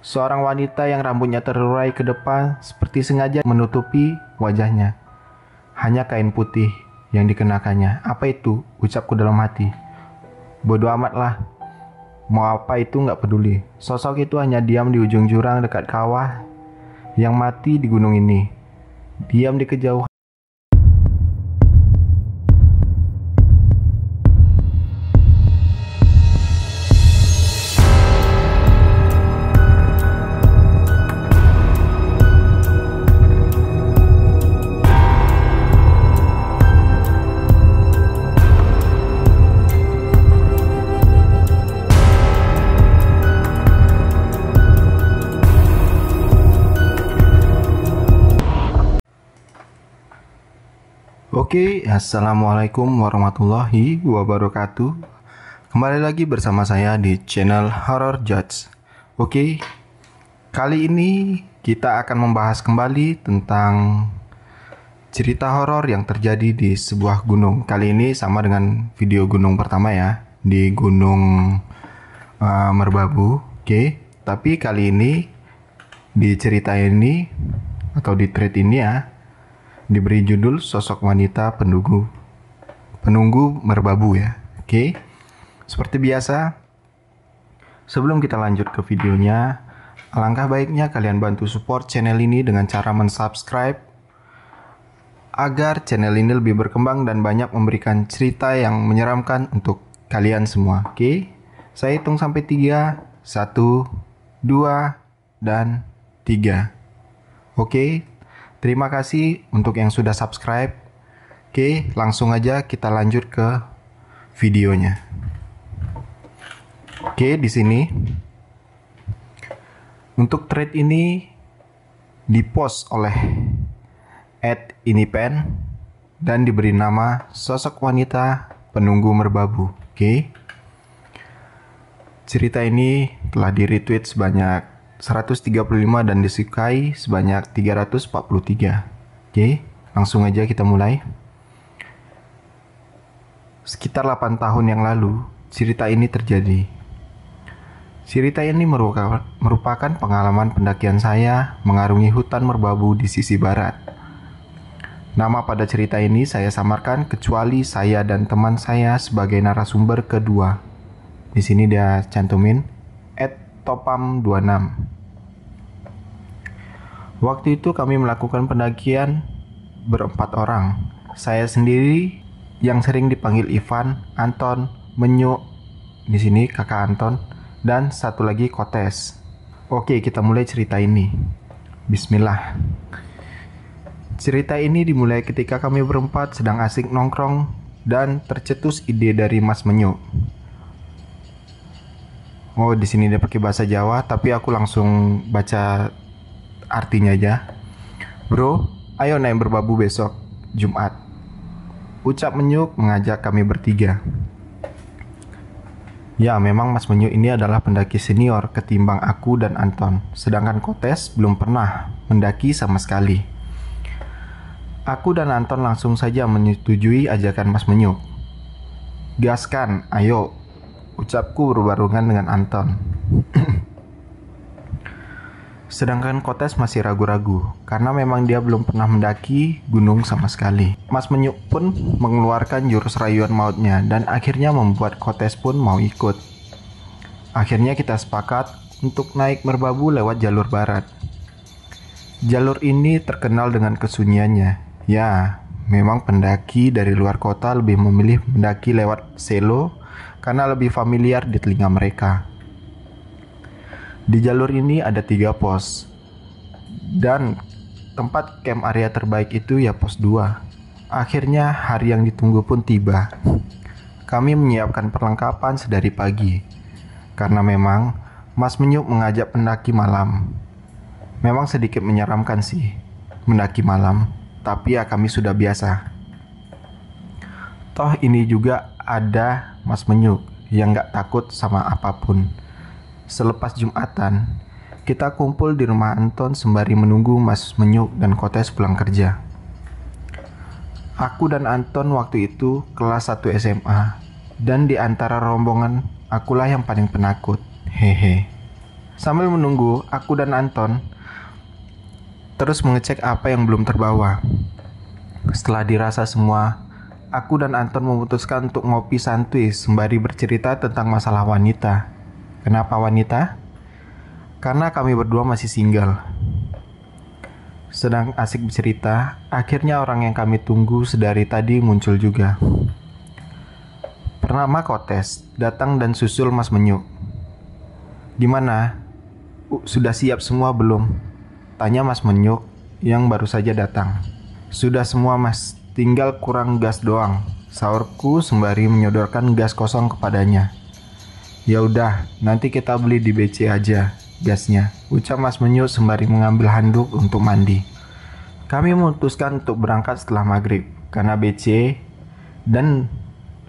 Seorang wanita yang rambutnya terurai ke depan seperti sengaja menutupi wajahnya. Hanya kain putih yang dikenakannya. Apa itu? Ucapku dalam hati. Bodoh amat lah. Mau apa itu nggak peduli. Sosok itu hanya diam di ujung jurang dekat kawah yang mati di gunung ini. Diam di kejauhan. Oke, assalamualaikum warahmatullahi wabarakatuh. Kembali lagi bersama saya di channel Horror Judge. Oke, kali ini kita akan membahas kembali tentang cerita horor yang terjadi di sebuah gunung. Kali ini sama dengan video gunung pertama ya, di Gunung Merbabu. Oke, tapi kali ini di cerita ini atau di thread ini ya, diberi judul sosok wanita penunggu merbabu ya. Oke. Seperti biasa, sebelum kita lanjut ke videonya, alangkah baiknya kalian bantu support channel ini dengan cara mensubscribe agar channel ini lebih berkembang dan banyak memberikan cerita yang menyeramkan untuk kalian semua. Oke. Saya hitung sampai 3. 1, 2, dan 3. Oke. Terima kasih untuk yang sudah subscribe. Oke, langsung aja kita lanjut ke videonya. Oke, di sini untuk thread ini dipost oleh @inipen dan diberi nama sosok wanita penunggu merbabu. Oke. Cerita ini telah di-retweet sebanyak 135 dan disukai sebanyak 343. Oke, langsung aja kita mulai. Sekitar 8 tahun yang lalu, cerita ini terjadi. Cerita ini merupakan pengalaman pendakian saya mengarungi hutan merbabu di sisi barat. Nama pada cerita ini saya samarkan kecuali saya dan teman saya sebagai narasumber kedua. Di sini dia cantumin @topam26. Waktu itu kami melakukan pendakian berempat orang. Saya sendiri yang sering dipanggil Ivan, Anton, Menyu, di sini kakak Anton, dan satu lagi Kotes. Oke, kita mulai cerita ini. Bismillah. Cerita ini dimulai ketika kami berempat sedang asik nongkrong dan tercetus ide dari Mas Menyu. Oh, di sini dia pakai bahasa Jawa, tapi aku langsung baca artinya aja. Bro, ayo naik merbabu besok, Jumat. Ucap Menyu mengajak kami bertiga. Ya, memang Mas Menyu ini adalah pendaki senior ketimbang aku dan Anton. Sedangkan Kotes belum pernah mendaki sama sekali. Aku dan Anton langsung saja menyetujui ajakan Mas Menyu. Gaskan, ayo. Ucapku berbarungan dengan Anton. Sedangkan Kotes masih ragu-ragu, karena memang dia belum pernah mendaki gunung sama sekali. Mas Menyu pun mengeluarkan jurus rayuan mautnya, dan akhirnya membuat Kotes pun mau ikut. Akhirnya kita sepakat untuk naik merbabu lewat jalur barat. Jalur ini terkenal dengan kesunyiannya. Ya, memang pendaki dari luar kota lebih memilih mendaki lewat selo, karena lebih familiar di telinga mereka. Di jalur ini ada 3 pos, dan tempat camp area terbaik itu ya pos 2. Akhirnya hari yang ditunggu pun tiba. Kami menyiapkan perlengkapan sedari pagi, karena memang Mas Menyu mengajak pendaki malam. Memang sedikit menyeramkan sih, mendaki malam, tapi ya kami sudah biasa. Toh ini juga ada Mas Menyu yang gak takut sama apapun. Selepas Jumatan, kita kumpul di rumah Anton sembari menunggu Mas Menyu dan Kotes pulang kerja. Aku dan Anton waktu itu kelas 1 SMA, dan di antara rombongan akulah yang paling penakut. Hehe. Sambil menunggu, aku dan Anton terus mengecek apa yang belum terbawa. Setelah dirasa semua, aku dan Anton memutuskan untuk ngopi santuy sembari bercerita tentang masalah wanita. Kenapa wanita? Karena kami berdua masih single. Sedang asik bercerita, akhirnya orang yang kami tunggu sedari tadi muncul juga. Bernama Kotes, datang dan susul Mas Menyuk. Gimana? Sudah siap semua belum? Tanya Mas Menyuk yang baru saja datang. Sudah semua mas, tinggal kurang gas doang, sahurku sembari menyodorkan gas kosong kepadanya. Ya udah, nanti kita beli di BC aja gasnya, ucap Mas Menyuk sembari mengambil handuk untuk mandi. Kami memutuskan untuk berangkat setelah maghrib, karena BC dan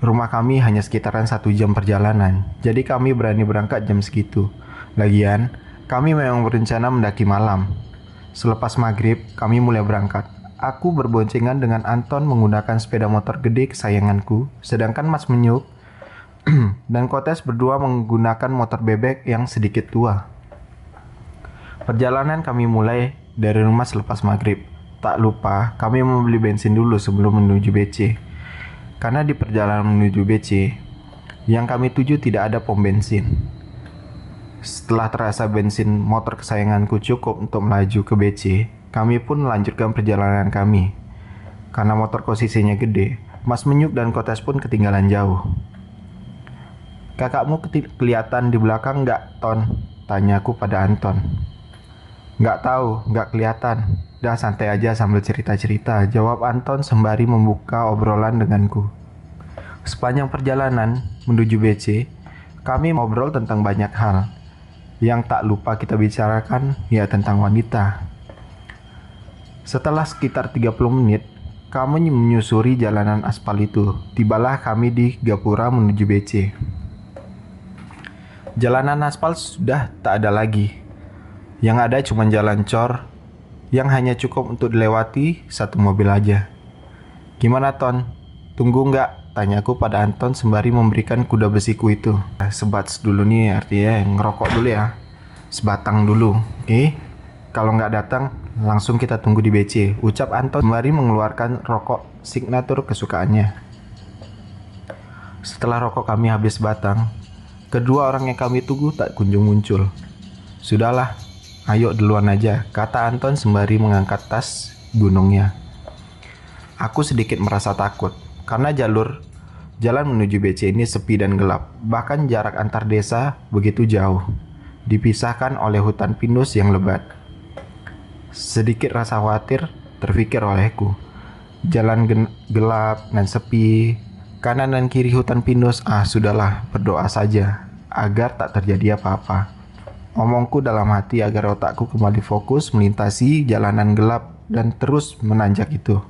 rumah kami hanya sekitaran 1 jam perjalanan, jadi kami berani berangkat jam segitu. Lagian, kami memang berencana mendaki malam. Selepas maghrib, kami mulai berangkat. Aku berboncengan dengan Anton menggunakan sepeda motor gede kesayanganku, sedangkan Mas Menyuk dan Kotes berdua menggunakan motor bebek yang sedikit tua. Perjalanan kami mulai dari rumah selepas maghrib. Tak lupa, kami membeli bensin dulu sebelum menuju BC. Karena di perjalanan menuju BC, yang kami tuju tidak ada pom bensin. Setelah terasa bensin motor kesayanganku cukup untuk melaju ke BC, kami pun melanjutkan perjalanan kami. Karena motor posisinya gede, Mas Menyuk dan Kotes pun ketinggalan jauh. Kakakmu kelihatan di belakang nggak, Ton? Tanyaku pada Anton. Nggak tahu, nggak kelihatan. Dah santai aja sambil cerita-cerita, jawab Anton sembari membuka obrolan denganku. Sepanjang perjalanan menuju BC, kami ngobrol tentang banyak hal. Yang tak lupa kita bicarakan ya tentang wanita. Setelah sekitar 30 menit, kami menyusuri jalanan aspal itu. Tibalah kami di Gapura menuju BC. Jalanan aspal sudah tak ada lagi. Yang ada cuma jalan cor yang hanya cukup untuk dilewati satu mobil aja. Gimana, Ton? Tunggu nggak? Tanyaku pada Anton sembari memberikan kuda besiku itu. Sebats dulu nih, artinya ngerokok dulu ya. Sebatang dulu, oke? Kalau nggak datang, langsung kita tunggu di BC, ucap Anton sembari mengeluarkan rokok signatur kesukaannya. Setelah rokok kami habis batang, kedua orang yang kami tunggu tak kunjung muncul. Sudahlah, ayo duluan aja, kata Anton sembari mengangkat tas gunungnya. Aku sedikit merasa takut, karena jalan menuju BC ini sepi dan gelap. Bahkan jarak antar desa begitu jauh, dipisahkan oleh hutan pinus yang lebat. Sedikit rasa khawatir terfikir olehku. Jalan gelap dan sepi, kanan dan kiri hutan pinus. Sudahlah, berdoa saja agar tak terjadi apa-apa. Omongku dalam hati agar otakku kembali fokus melintasi jalanan gelap dan terus menanjak itu.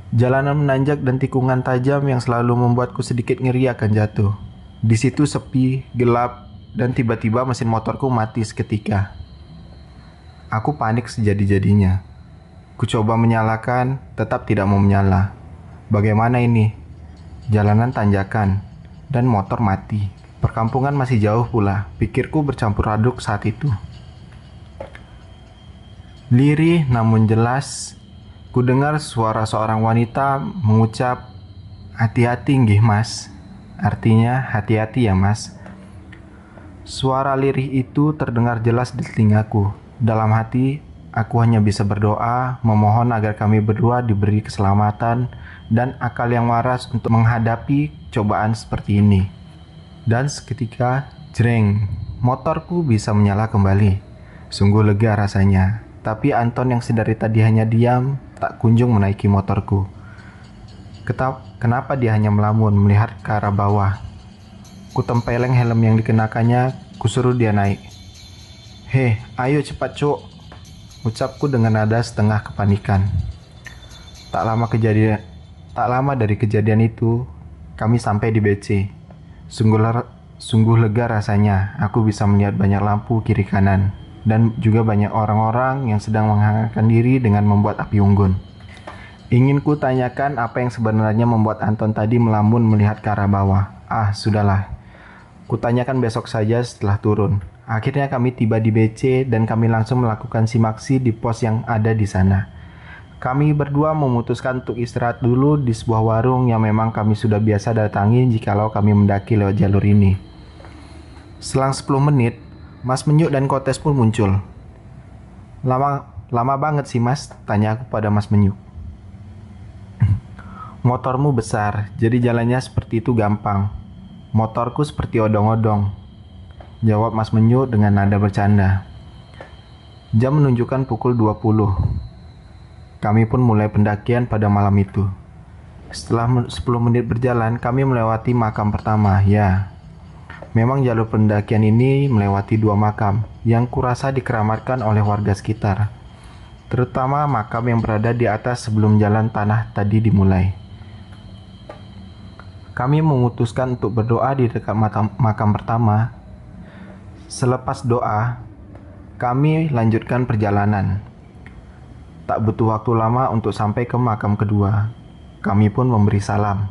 Jalanan menanjak dan tikungan tajam yang selalu membuatku sedikit ngeri akan jatuh. Di situ sepi, gelap, dan tiba-tiba mesin motorku mati seketika. Aku panik sejadi-jadinya. Ku coba menyalakan, tetap tidak mau menyala. Bagaimana ini? Jalanan tanjakan, dan motor mati. Perkampungan masih jauh pula, pikirku bercampur aduk saat itu. Lirih namun jelas, ku dengar suara seorang wanita mengucap, "Hati-hati nggih mas." Artinya, hati-hati ya mas. Suara lirih itu terdengar jelas di telingaku. Dalam hati, aku hanya bisa berdoa, memohon agar kami berdua diberi keselamatan dan akal yang waras untuk menghadapi cobaan seperti ini. Dan seketika, jreng, motorku bisa menyala kembali. Sungguh lega rasanya. Tapi Anton yang sedari tadi hanya diam, tak kunjung menaiki motorku. Kenapa dia hanya melamun melihat ke arah bawah? Ku tempeleng helm yang dikenakannya, ku suruh dia naik. "Hei, ayo cepat cuk," ucapku dengan nada setengah kepanikan. Tak lama dari kejadian itu, kami sampai di BC. Sungguh lega rasanya, aku bisa melihat banyak lampu kiri kanan, dan juga banyak orang-orang yang sedang menghangatkan diri dengan membuat api unggun. Ingin ku tanyakan apa yang sebenarnya membuat Anton tadi melamun melihat ke arah bawah. Sudahlah. Kutanyakan besok saja setelah turun. Akhirnya kami tiba di BC dan kami langsung melakukan simaksi di pos yang ada di sana. Kami berdua memutuskan untuk istirahat dulu di sebuah warung yang memang kami sudah biasa datangi jikalau kami mendaki lewat jalur ini. Selang 10 menit, Mas Menyuk dan Kotes pun muncul. Lama banget sih mas, tanya aku pada Mas Menyuk. Motormu besar, jadi jalannya seperti itu gampang. Motorku seperti odong-odong, jawab Mas Menyuk dengan nada bercanda. Jam menunjukkan pukul 20. Kami pun mulai pendakian pada malam itu. Setelah 10 menit berjalan, kami melewati makam pertama. Ya, memang jalur pendakian ini melewati 2 makam yang kurasa dikeramatkan oleh warga sekitar, terutama makam yang berada di atas sebelum jalan tanah tadi dimulai. Kami memutuskan untuk berdoa di dekat makam pertama. Selepas doa, kami lanjutkan perjalanan. Tak butuh waktu lama untuk sampai ke makam kedua. Kami pun memberi salam.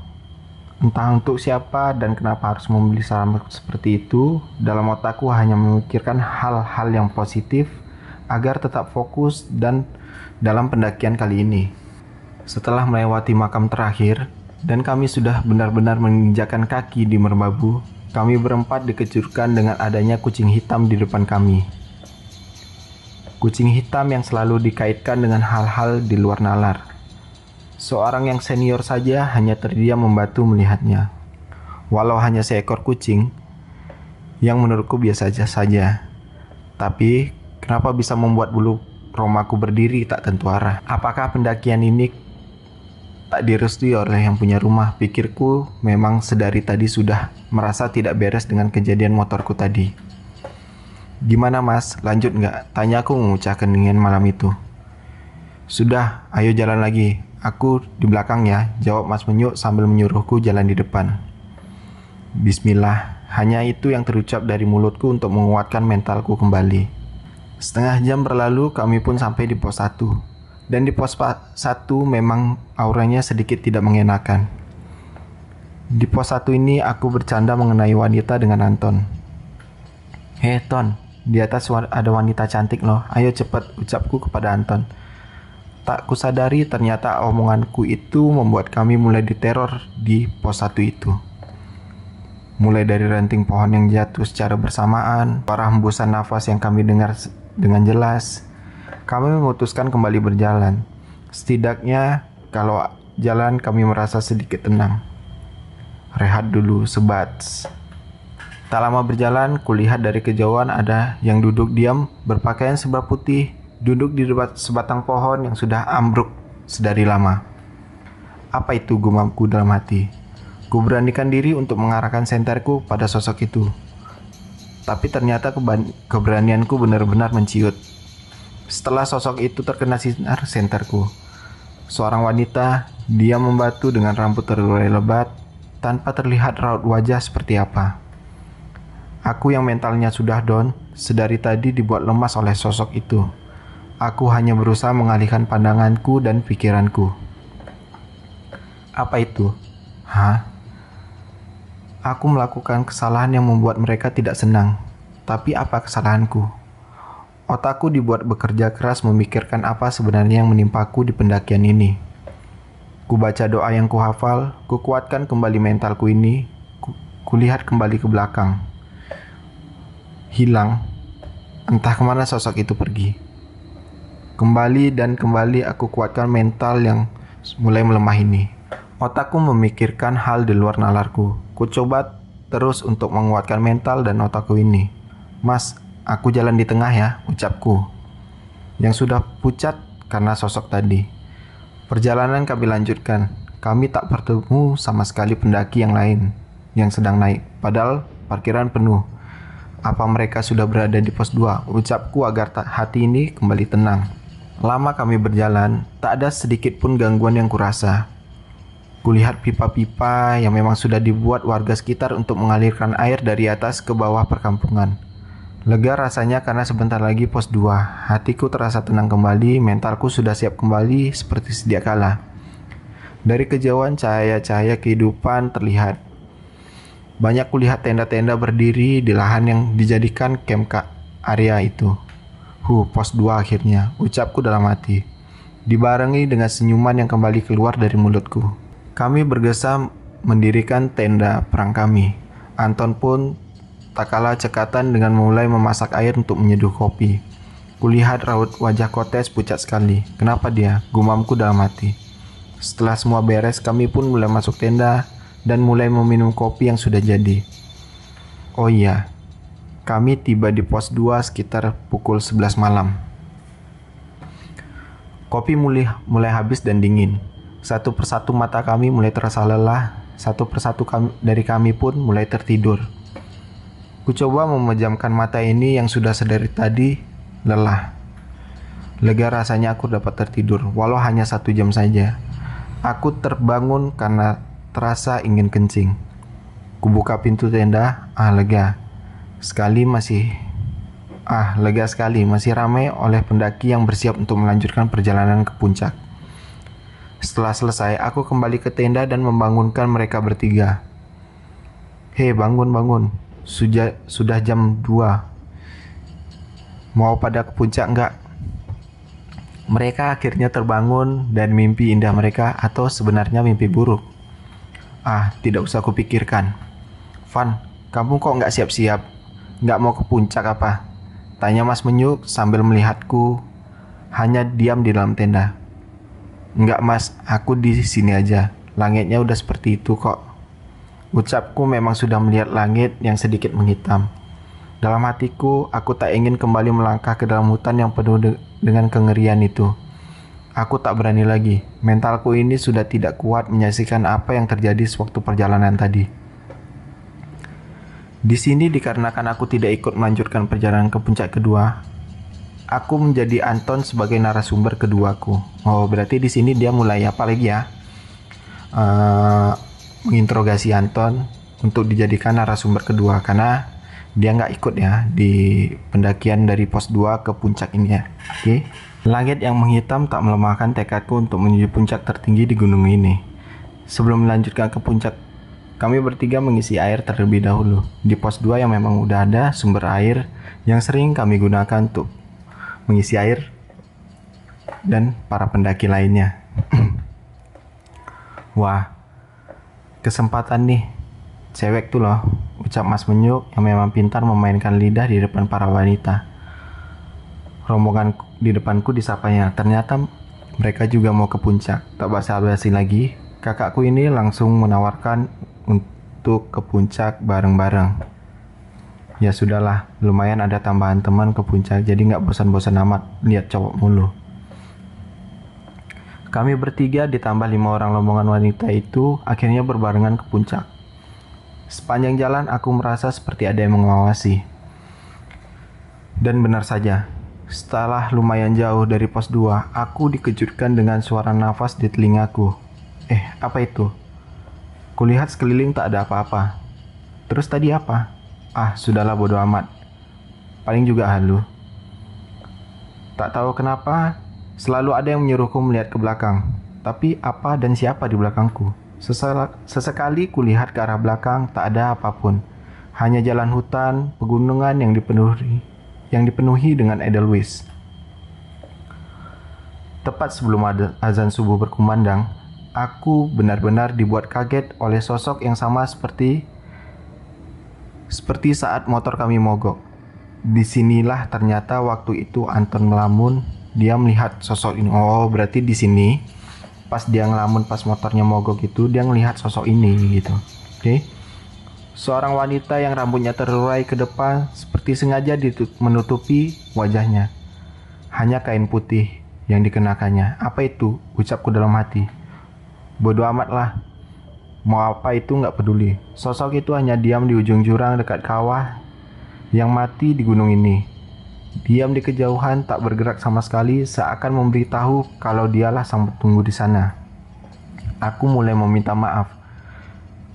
Entah untuk siapa dan kenapa harus memberi salam seperti itu, dalam otakku hanya memikirkan hal-hal yang positif agar tetap fokus dan dalam pendakian kali ini. Setelah melewati makam terakhir, dan kami sudah benar-benar menginjakkan kaki di merbabu, kami berempat dikejutkan dengan adanya kucing hitam di depan kami. Kucing hitam yang selalu dikaitkan dengan hal-hal di luar nalar. Seorang yang senior saja hanya terdiam membantu melihatnya. Walau hanya seekor kucing, yang menurutku biasa saja. Tapi, kenapa bisa membuat bulu romaku berdiri tak tentu arah? Apakah pendakian ini tak direstui oleh yang punya rumah? Pikirku memang sedari tadi sudah merasa tidak beres dengan kejadian motorku tadi. Gimana mas, lanjut nggak? Tanya aku mengucapkan dingin malam itu. Sudah, ayo jalan lagi. Aku di belakang ya, jawab Mas Menyuk sambil menyuruhku jalan di depan. Bismillah, hanya itu yang terucap dari mulutku untuk menguatkan mentalku kembali. Setengah jam berlalu, kami pun sampai di pos 1. Dan di pos 1 memang auranya sedikit tidak mengenakan. Di pos 1 ini aku bercanda mengenai wanita dengan Anton. Hei Ton, di atas ada wanita cantik loh, ayo cepat, ucapku kepada Anton. Tak kusadari ternyata omonganku itu membuat kami mulai diteror di pos 1 itu. Mulai dari ranting pohon yang jatuh secara bersamaan, para hembusan nafas yang kami dengar dengan jelas. Kami memutuskan kembali berjalan. Setidaknya kalau jalan kami merasa sedikit tenang. Rehat dulu sebat. Tak lama berjalan, kulihat dari kejauhan ada yang duduk diam berpakaian serba putih, duduk di dekat sebatang pohon yang sudah ambruk sedari lama. Apa itu, gumamku dalam hati. Ku beranikan diri untuk mengarahkan senterku pada sosok itu. Tapi ternyata keberanianku benar-benar menciut. Setelah sosok itu terkena sinar senterku, seorang wanita, dia membatu dengan rambut terurai lebat, tanpa terlihat raut wajah seperti apa. Aku yang mentalnya sudah down, sedari tadi dibuat lemas oleh sosok itu. Aku hanya berusaha mengalihkan pandanganku dan pikiranku. Apa itu? Hah? Aku melakukan kesalahan yang membuat mereka tidak senang. Tapi apa kesalahanku? Otakku dibuat bekerja keras memikirkan apa sebenarnya yang menimpaku di pendakian ini. Ku baca doa yang kuhafal, ku kuatkan kembali mentalku ini, kulihat kembali ke belakang. Hilang. Entah kemana sosok itu pergi. Kembali dan kembali aku kuatkan mental yang mulai melemah ini. Otakku memikirkan hal di luar nalarku. Ku coba terus untuk menguatkan mental dan otakku ini. Mas, aku jalan di tengah ya, ucapku. Yang sudah pucat karena sosok tadi. Perjalanan kami lanjutkan. Kami tak bertemu sama sekali pendaki yang lain yang sedang naik. Padahal parkiran penuh. Apa mereka sudah berada di pos 2? Ucapku agar hati ini kembali tenang. Lama kami berjalan, tak ada sedikit pun gangguan yang kurasa. Kulihat pipa-pipa yang memang sudah dibuat warga sekitar untuk mengalirkan air dari atas ke bawah perkampungan. Lega rasanya karena sebentar lagi pos 2. Hatiku terasa tenang kembali, mentalku sudah siap kembali seperti sedia kala. Dari kejauhan cahaya-cahaya kehidupan terlihat. Banyak kulihat tenda-tenda berdiri di lahan yang dijadikan camp area itu. Pos 2 akhirnya, ucapku dalam hati. Dibarengi dengan senyuman yang kembali keluar dari mulutku. Kami bergesa mendirikan tenda perang kami. Anton pun tak kalah cekatan dengan mulai memasak air untuk menyeduh kopi. Kulihat raut wajah Kotes pucat sekali. Kenapa dia? Gumamku dalam hati. Setelah semua beres, kami pun mulai masuk tenda dan mulai meminum kopi yang sudah jadi. Oh iya, kami tiba di pos 2 sekitar pukul 11 malam. Kopi mulai habis dan dingin. Satu persatu mata kami mulai terasa lelah. Satu persatu dari kami pun mulai tertidur. Ku coba memejamkan mata ini yang sudah sedari tadi lelah. Lega rasanya aku dapat tertidur, walau hanya 1 jam saja. Aku terbangun karena terasa ingin kencing. Kubuka pintu tenda, lega sekali masih ramai oleh pendaki yang bersiap untuk melanjutkan perjalanan ke puncak. Setelah selesai, aku kembali ke tenda dan membangunkan mereka bertiga. Hei, bangun. Sudah jam 2. Mau pada ke puncak enggak? Mereka akhirnya terbangun dan mimpi indah mereka, atau sebenarnya mimpi buruk. Tidak usah kupikirkan. Van, kamu kok nggak siap-siap? Nggak mau ke puncak apa? Tanya Mas Menyuk sambil melihatku hanya diam di dalam tenda. Nggak Mas, aku di sini aja. Langitnya udah seperti itu kok. Ucapku memang sudah melihat langit yang sedikit menghitam. Dalam hatiku, aku tak ingin kembali melangkah ke dalam hutan yang penuh dengan kengerian itu. Aku tak berani lagi. Mentalku ini sudah tidak kuat menyaksikan apa yang terjadi sewaktu perjalanan tadi. Di sini dikarenakan aku tidak ikut melanjutkan perjalanan ke puncak kedua, aku menjadi Anton sebagai narasumber keduaku. Oh, berarti di sini dia mulai apa lagi ya? Menginterogasi Anton untuk dijadikan narasumber kedua karena dia nggak ikut ya di pendakian dari pos 2 ke puncak ini ya. Oke. Langit yang menghitam tak melemahkan tekadku untuk menuju puncak tertinggi di gunung ini. Sebelum melanjutkan ke puncak, kami bertiga mengisi air terlebih dahulu di pos 2 yang memang udah ada sumber air yang sering kami gunakan untuk mengisi air dan para pendaki lainnya. Wah, kesempatan nih, cewek tuh loh, ucap Mas Menyuk yang memang pintar memainkan lidah di depan para wanita. Rombongan di depanku disapanya. Ternyata mereka juga mau ke puncak. Tak basa-basi lagi, kakakku ini langsung menawarkan untuk ke puncak bareng-bareng. Ya sudahlah, lumayan ada tambahan teman ke puncak, jadi nggak bosan-bosan amat lihat cowok mulu. Kami bertiga ditambah 5 orang rombongan wanita itu akhirnya berbarengan ke puncak. Sepanjang jalan aku merasa seperti ada yang mengawasi. Dan benar saja, setelah lumayan jauh dari pos 2, aku dikejutkan dengan suara nafas di telingaku. Apa itu? Kulihat sekeliling tak ada apa-apa. Terus tadi apa? Sudahlah bodo amat. Paling juga halu. Tak tahu kenapa, selalu ada yang menyuruhku melihat ke belakang. Tapi apa dan siapa di belakangku? Sesekali kulihat ke arah belakang, tak ada apapun. Hanya jalan hutan, pegunungan yang dipenuhi dengan edelweiss. Tepat sebelum azan subuh berkumandang, aku benar-benar dibuat kaget oleh sosok yang sama seperti saat motor kami mogok. Disinilah ternyata waktu itu Anton melamun, dia melihat sosok ini. Oh, berarti di sini pas dia ngelamun pas motornya mogok itu dia ngelihat sosok ini gitu. Oke. Seorang wanita yang rambutnya terurai ke depan seperti sengaja menutupi wajahnya. Hanya kain putih yang dikenakannya. Apa itu? Ucapku dalam hati. Bodoh amat lah. Mau apa itu nggak peduli. Sosok itu hanya diam di ujung jurang dekat kawah yang mati di gunung ini. Diam di kejauhan, tak bergerak sama sekali, seakan memberitahu kalau dialah sang petunggu di sana. Aku mulai meminta maaf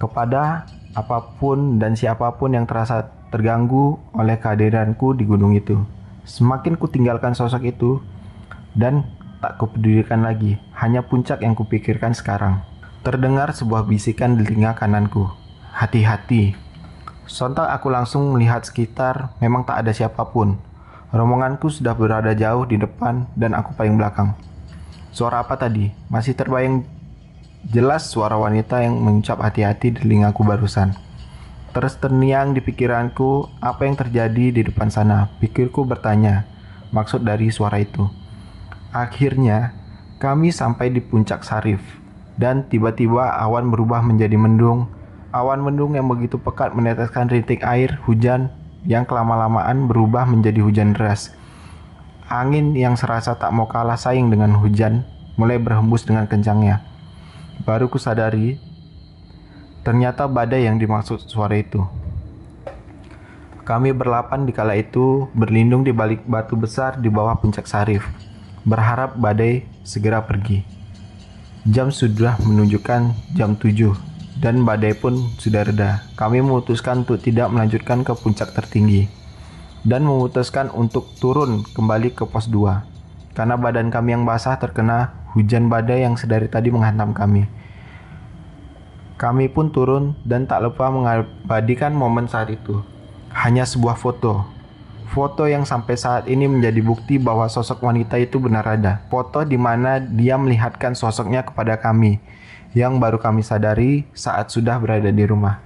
kepada apapun dan siapapun yang terasa terganggu oleh kehadiranku di gunung itu. Semakin kutinggalkan sosok itu dan tak kupedulikan lagi, hanya puncak yang kupikirkan sekarang. Terdengar sebuah bisikan di telinga kananku. Hati-hati, Sontak aku langsung melihat sekitar, memang tak ada siapapun. Rombonganku sudah berada jauh di depan dan aku paling belakang. Suara apa tadi? Masih terbayang jelas suara wanita yang mengucap hati-hati di telingaku barusan. Terus terngiang di pikiranku, apa yang terjadi di depan sana? Pikirku bertanya, maksud dari suara itu. Akhirnya, kami sampai di puncak Sarif. Dan tiba-tiba awan berubah menjadi mendung. Awan mendung yang begitu pekat meneteskan rintik air hujan yang kelama-lamaan berubah menjadi hujan deras. Angin yang serasa tak mau kalah saing dengan hujan mulai berhembus dengan kencangnya. Baru kusadari, ternyata badai yang dimaksud suara itu. Kami berlapan di kala itu berlindung di balik batu besar di bawah puncak Sarif, berharap badai segera pergi. Jam sudah menunjukkan jam 7 dan badai pun sudah reda. Kami memutuskan untuk tidak melanjutkan ke puncak tertinggi dan memutuskan untuk turun kembali ke pos 2 karena badan kami yang basah terkena hujan badai yang sedari tadi menghantam kami. Kami pun turun dan tak lupa mengabadikan momen saat itu. Hanya sebuah foto. Foto yang sampai saat ini menjadi bukti bahwa sosok wanita itu benar ada. Foto di mana dia melihatkan sosoknya kepada kami, yang baru kami sadari saat sudah berada di rumah.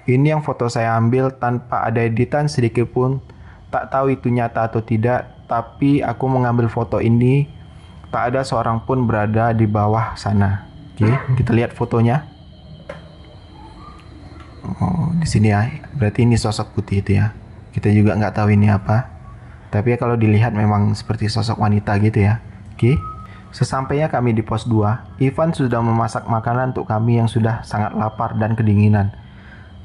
Ini yang foto saya ambil tanpa ada editan sedikit pun. Tak tahu itu nyata atau tidak, tapi aku mengambil foto ini. Tak ada seorang pun berada di bawah sana. Oke, kita lihat fotonya. Oh, di sini ya. Berarti ini sosok putih itu ya. Kita juga nggak tahu ini apa. Tapi kalau dilihat memang seperti sosok wanita gitu ya. Oke. Sesampainya kami di pos 2, Ivan sudah memasak makanan untuk kami yang sudah sangat lapar dan kedinginan.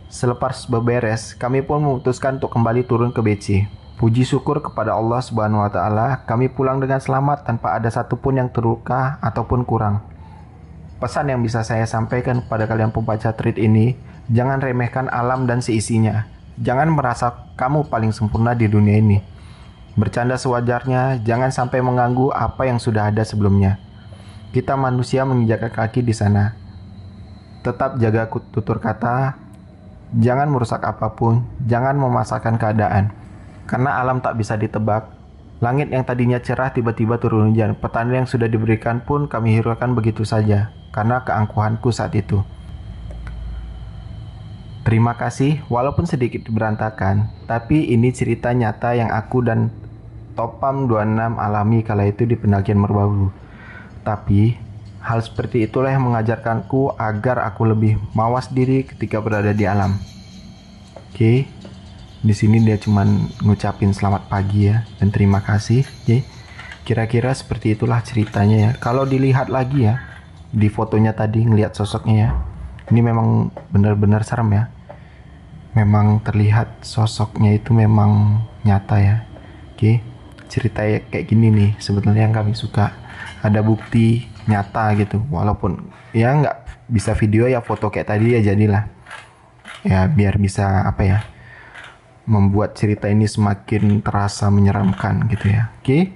Selepas beberes, kami pun memutuskan untuk kembali turun ke BC. Puji syukur kepada Allah Subhanahu wa taala, kami pulang dengan selamat tanpa ada satupun yang terluka ataupun kurang. Pesan yang bisa saya sampaikan kepada kalian pembaca tweet ini, jangan remehkan alam dan seisinya. Jangan merasa kamu paling sempurna di dunia ini. Bercanda sewajarnya, jangan sampai mengganggu apa yang sudah ada sebelumnya. Kita manusia menginjakkan kaki di sana. Tetap jaga tutur kata, jangan merusak apapun, jangan memaksakan keadaan. Karena alam tak bisa ditebak. Langit yang tadinya cerah tiba-tiba turun hujan. Petanda yang sudah diberikan pun kami hiraukan begitu saja, karena keangkuhanku saat itu. Terima kasih, walaupun sedikit berantakan, tapi ini cerita nyata yang aku dan Topam 26 alami kala itu di pendakian Merbabu. Tapi, hal seperti itulah yang mengajarkanku agar aku lebih mawas diri ketika berada di alam. Oke, di sini dia cuman ngucapin selamat pagi ya, dan terima kasih. Oke, kira-kira seperti itulah ceritanya ya. Kalau dilihat lagi ya, di fotonya tadi ngelihat sosoknya ya, ini memang benar-benar serem ya. Memang terlihat sosoknya itu memang nyata ya. Oke, cerita kayak gini nih sebetulnya yang kami suka. Ada bukti nyata gitu, walaupun ya nggak bisa video ya, foto kayak tadi ya jadilah. Ya biar bisa apa ya, membuat cerita ini semakin terasa menyeramkan gitu ya. Oke,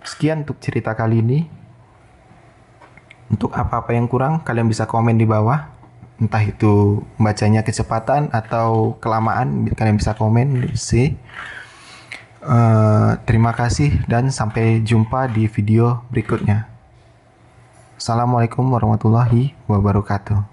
sekian untuk cerita kali ini. Untuk apa-apa yang kurang kalian bisa komen di bawah. Entah itu bacanya kecepatan atau kelamaan, kalian bisa komen di sini. Terima kasih dan sampai jumpa di video berikutnya. Assalamualaikum warahmatullahi wabarakatuh.